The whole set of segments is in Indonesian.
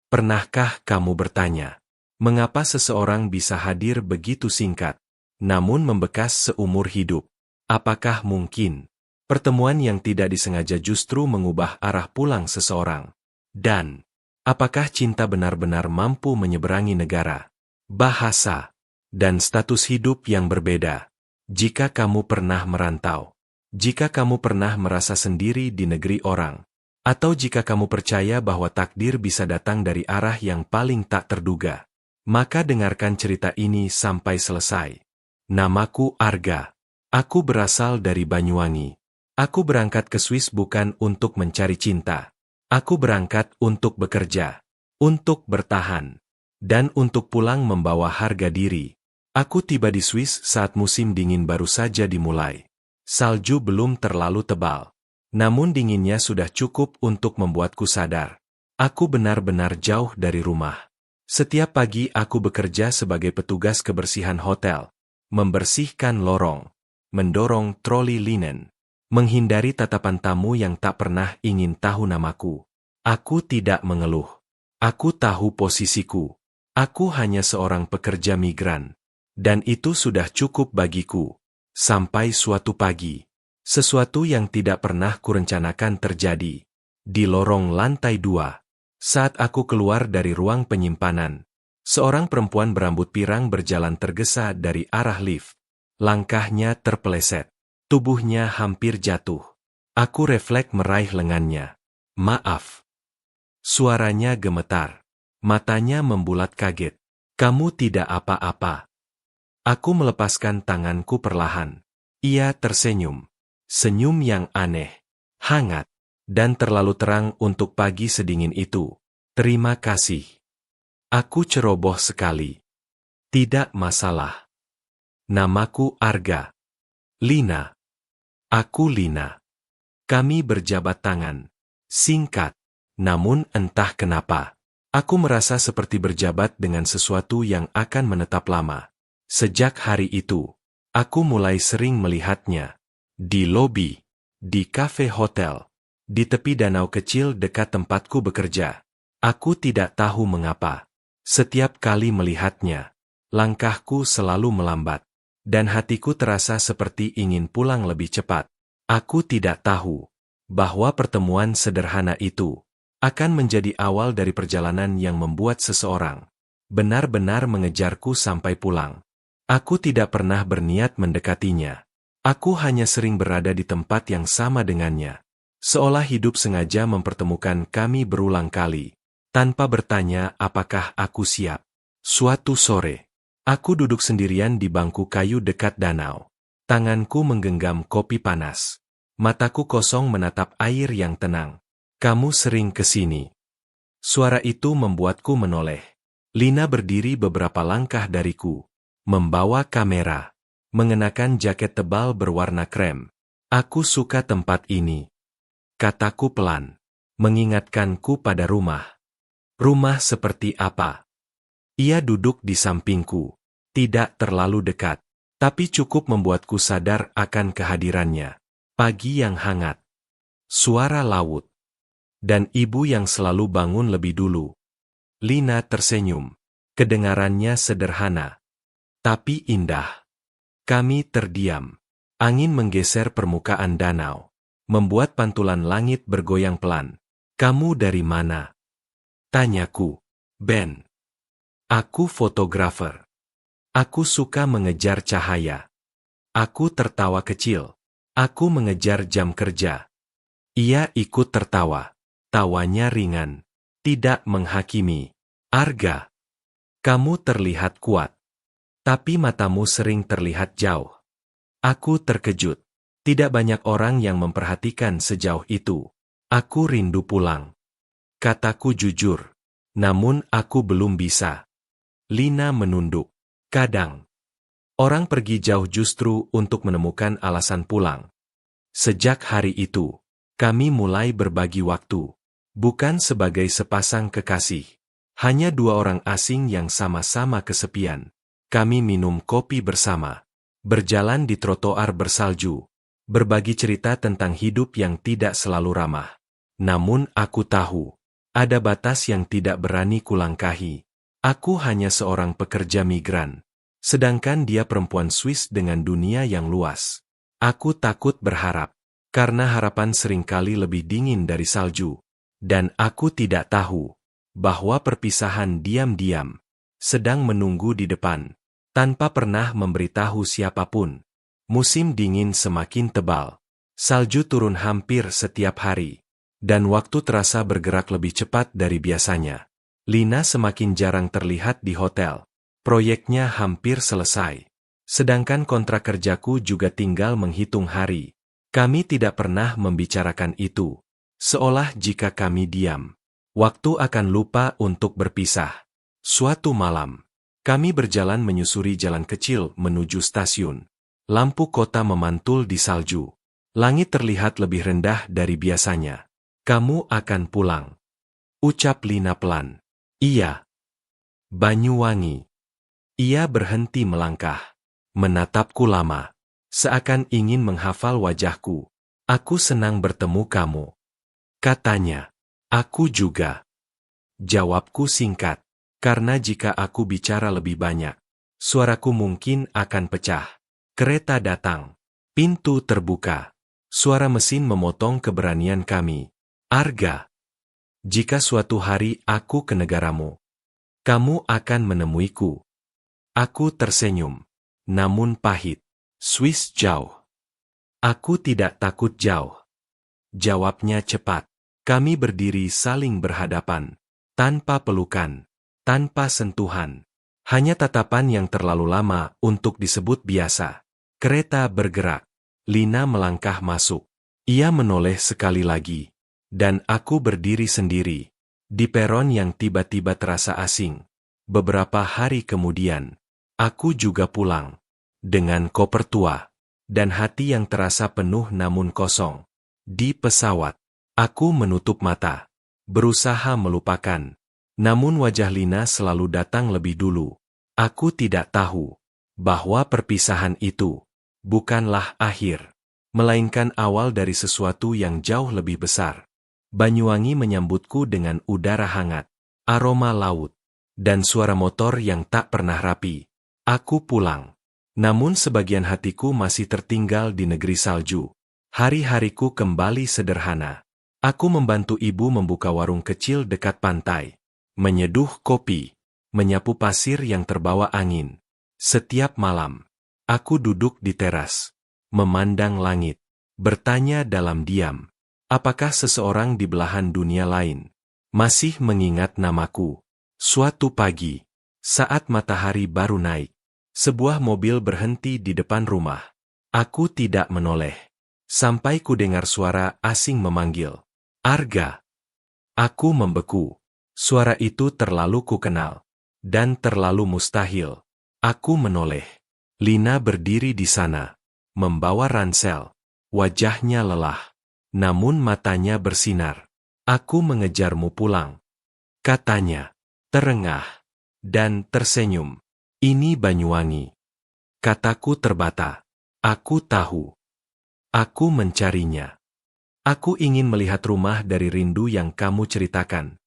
Pernahkah kamu bertanya, mengapa seseorang bisa hadir begitu singkat, namun membekas seumur hidup? Apakah mungkin pertemuan yang tidak disengaja justru mengubah arah pulang seseorang? Dan apakah cinta benar-benar mampu menyeberangi negara, bahasa, dan status hidup yang berbeda? Jika kamu pernah merantau, jika kamu pernah merasa sendiri di negeri orang, atau jika kamu percaya bahwa takdir bisa datang dari arah yang paling tak terduga, maka dengarkan cerita ini sampai selesai. Namaku Arga. Aku berasal dari Banyuwangi. Aku berangkat ke Swiss bukan untuk mencari cinta. Aku berangkat untuk bekerja, untuk bertahan, dan untuk pulang membawa harga diri. Aku tiba di Swiss saat musim dingin baru saja dimulai. Salju belum terlalu tebal, namun dinginnya sudah cukup untuk membuatku sadar. Aku benar-benar jauh dari rumah. Setiap pagi aku bekerja sebagai petugas kebersihan hotel, membersihkan lorong, mendorong troli linen, menghindari tatapan tamu yang tak pernah ingin tahu namaku. Aku tidak mengeluh. Aku tahu posisiku. Aku hanya seorang pekerja migran. Dan itu sudah cukup bagiku. Sampai suatu pagi, sesuatu yang tidak pernah kurencanakan terjadi. Di lorong lantai 2, saat aku keluar dari ruang penyimpanan, seorang perempuan berambut pirang berjalan tergesa dari arah lift. Langkahnya terpeleset. Tubuhnya hampir jatuh. Aku refleks meraih lengannya. Maaf. Suaranya gemetar. Matanya membulat kaget. Kamu tidak apa-apa. Aku melepaskan tanganku perlahan. Ia tersenyum. Senyum yang aneh, hangat, dan terlalu terang untuk pagi sedingin itu. Terima kasih. Aku ceroboh sekali. Tidak masalah. Namaku Arga. Lina. Aku Lina. Kami berjabat tangan. Singkat. Namun entah kenapa, aku merasa seperti berjabat dengan sesuatu yang akan menetap lama. Sejak hari itu, aku mulai sering melihatnya. Di lobi, di kafe hotel, di tepi danau kecil dekat tempatku bekerja. Aku tidak tahu mengapa. Setiap kali melihatnya, langkahku selalu melambat. Dan hatiku terasa seperti ingin pulang lebih cepat. Aku tidak tahu bahwa pertemuan sederhana itu akan menjadi awal dari perjalanan yang membuat seseorang benar-benar mengejarku sampai pulang. Aku tidak pernah berniat mendekatinya. Aku hanya sering berada di tempat yang sama dengannya. Seolah hidup sengaja mempertemukan kami berulang kali, tanpa bertanya apakah aku siap. Suatu sore, aku duduk sendirian di bangku kayu dekat danau. Tanganku menggenggam kopi panas. Mataku kosong menatap air yang tenang. Kamu sering ke sini. Suara itu membuatku menoleh. Lina berdiri beberapa langkah dariku, membawa kamera, mengenakan jaket tebal berwarna krem. Aku suka tempat ini. Kataku pelan, mengingatkanku pada rumah. Rumah seperti apa? Ia duduk di sampingku. Tidak terlalu dekat, tapi cukup membuatku sadar akan kehadirannya. Pagi yang hangat, suara laut, dan ibu yang selalu bangun lebih dulu. Lina tersenyum. Kedengarannya sederhana, tapi indah. Kami terdiam. Angin menggeser permukaan danau, membuat pantulan langit bergoyang pelan. Kamu dari mana? Tanyaku. Ben. Aku fotografer. Aku suka mengejar cahaya. Aku tertawa kecil. Aku mengejar jam kerja. Ia ikut tertawa. Tawanya ringan. Tidak menghakimi. Arga. Kamu terlihat kuat. Tapi matamu sering terlihat jauh. Aku terkejut. Tidak banyak orang yang memperhatikan sejauh itu. Aku rindu pulang. Kataku jujur. Namun aku belum bisa. Lina menunduk. Kadang, orang pergi jauh justru untuk menemukan alasan pulang. Sejak hari itu, kami mulai berbagi waktu. Bukan sebagai sepasang kekasih. Hanya dua orang asing yang sama-sama kesepian. Kami minum kopi bersama. Berjalan di trotoar bersalju. Berbagi cerita tentang hidup yang tidak selalu ramah. Namun aku tahu Ada batas yang tidak berani kulangkahi. Aku hanya seorang pekerja migran. Sedangkan dia perempuan Swiss dengan dunia yang luas. Aku takut berharap. Karena harapan seringkali lebih dingin dari salju. Dan aku tidak tahu bahwa perpisahan diam-diam sedang menunggu di depan, tanpa pernah memberitahu siapapun. Musim dingin semakin tebal. Salju turun hampir setiap hari. Dan waktu terasa bergerak lebih cepat dari biasanya. Lina semakin jarang terlihat di hotel. Proyeknya hampir selesai. Sedangkan kontrak kerjaku juga tinggal menghitung hari. Kami tidak pernah membicarakan itu. Seolah jika kami diam, waktu akan lupa untuk berpisah. Suatu malam, kami berjalan menyusuri jalan kecil menuju stasiun. Lampu kota memantul di salju. Langit terlihat lebih rendah dari biasanya. Kamu akan pulang, ucap Lina pelan. Iya. Banyuwangi. Ia berhenti melangkah, menatapku lama, seakan ingin menghafal wajahku. Aku senang bertemu kamu, katanya. Aku juga. Jawabku singkat, karena jika aku bicara lebih banyak, suaraku mungkin akan pecah. Kereta datang, pintu terbuka, suara mesin memotong keberanian kami. Arga, jika suatu hari aku ke negaramu, kamu akan menemuiku. Aku tersenyum, namun pahit. Swiss jauh. Aku tidak takut jauh. Jawabnya cepat. Kami berdiri saling berhadapan, tanpa pelukan, tanpa sentuhan. Hanya tatapan yang terlalu lama untuk disebut biasa. Kereta bergerak. Lina melangkah masuk. Ia menoleh sekali lagi. Dan aku berdiri sendiri, di peron yang tiba-tiba terasa asing. Beberapa hari kemudian, aku juga pulang, dengan koper tua, dan hati yang terasa penuh namun kosong. Di pesawat, aku menutup mata, berusaha melupakan. Namun wajah Lina selalu datang lebih dulu. Aku tidak tahu bahwa perpisahan itu bukanlah akhir, melainkan awal dari sesuatu yang jauh lebih besar. Banyuwangi menyambutku dengan udara hangat, aroma laut, dan suara motor yang tak pernah rapi. Aku pulang. Namun sebagian hatiku masih tertinggal di negeri salju. Hari-hariku kembali sederhana. Aku membantu ibu membuka warung kecil dekat pantai, menyeduh kopi, menyapu pasir yang terbawa angin. Setiap malam, aku duduk di teras, memandang langit, bertanya dalam diam. Apakah seseorang di belahan dunia lain masih mengingat namaku? Suatu pagi, saat matahari baru naik, sebuah mobil berhenti di depan rumah. Aku tidak menoleh, sampai ku dengar suara asing memanggil. Arga. Aku membeku. Suara itu terlalu kukenal, dan terlalu mustahil. Aku menoleh. Lina berdiri di sana, membawa ransel. Wajahnya lelah. Namun matanya bersinar. Aku mengejarmu pulang, katanya, terengah, dan tersenyum. Ini Banyuwangi. Kataku terbata. Aku tahu. Aku mencarinya. Aku ingin melihat rumah dari rindu yang kamu ceritakan.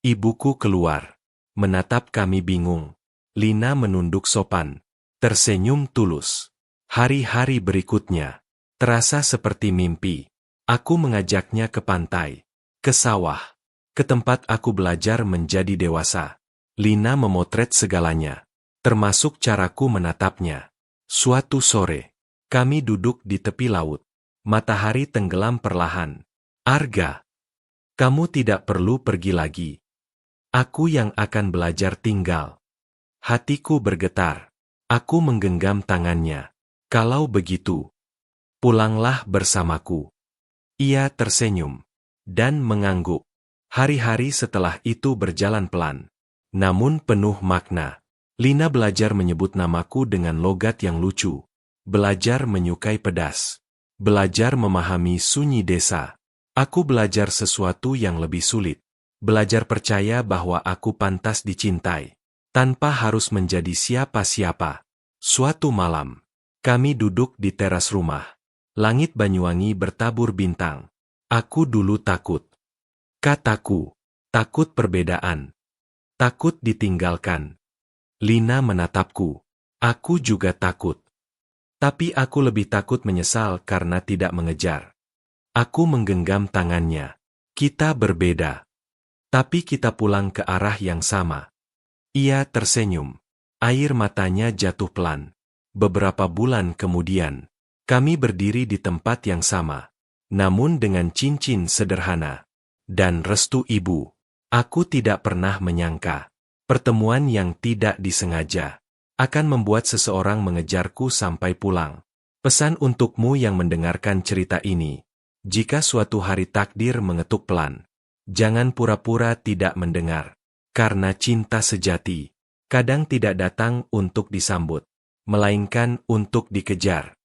Ibuku keluar, menatap kami bingung. Lina menunduk sopan, tersenyum tulus. Hari-hari berikutnya terasa seperti mimpi. Aku mengajaknya ke pantai, ke sawah, ke tempat aku belajar menjadi dewasa. Lina memotret segalanya, termasuk caraku menatapnya. Suatu sore, kami duduk di tepi laut. Matahari tenggelam perlahan. Arga, kamu tidak perlu pergi lagi. Aku yang akan belajar tinggal. Hatiku bergetar. Aku menggenggam tangannya. Kalau begitu, pulanglah bersamaku. Ia tersenyum dan mengangguk. Hari-hari setelah itu berjalan pelan, namun penuh makna. Lina belajar menyebut namaku dengan logat yang lucu. Belajar menyukai pedas. Belajar memahami sunyi desa. Aku belajar sesuatu yang lebih sulit. Belajar percaya bahwa aku pantas dicintai, tanpa harus menjadi siapa-siapa. Suatu malam, kami duduk di teras rumah. Langit Banyuwangi bertabur bintang. Aku dulu takut. Kataku. Takut perbedaan. Takut ditinggalkan. Lina menatapku. Aku juga takut. Tapi aku lebih takut menyesal karena tidak mengejar. Aku menggenggam tangannya. Kita berbeda. Tapi kita pulang ke arah yang sama. Ia tersenyum. Air matanya jatuh pelan. Beberapa bulan kemudian, kami berdiri di tempat yang sama. Namun dengan cincin sederhana. Dan restu ibu. Aku tidak pernah menyangka. Pertemuan yang tidak disengaja akan membuat seseorang mengejarku sampai pulang. Pesan untukmu yang mendengarkan cerita ini. Jika suatu hari takdir mengetuk pelan, jangan pura-pura tidak mendengar. Karena cinta sejati kadang tidak datang untuk disambut, melainkan untuk dikejar.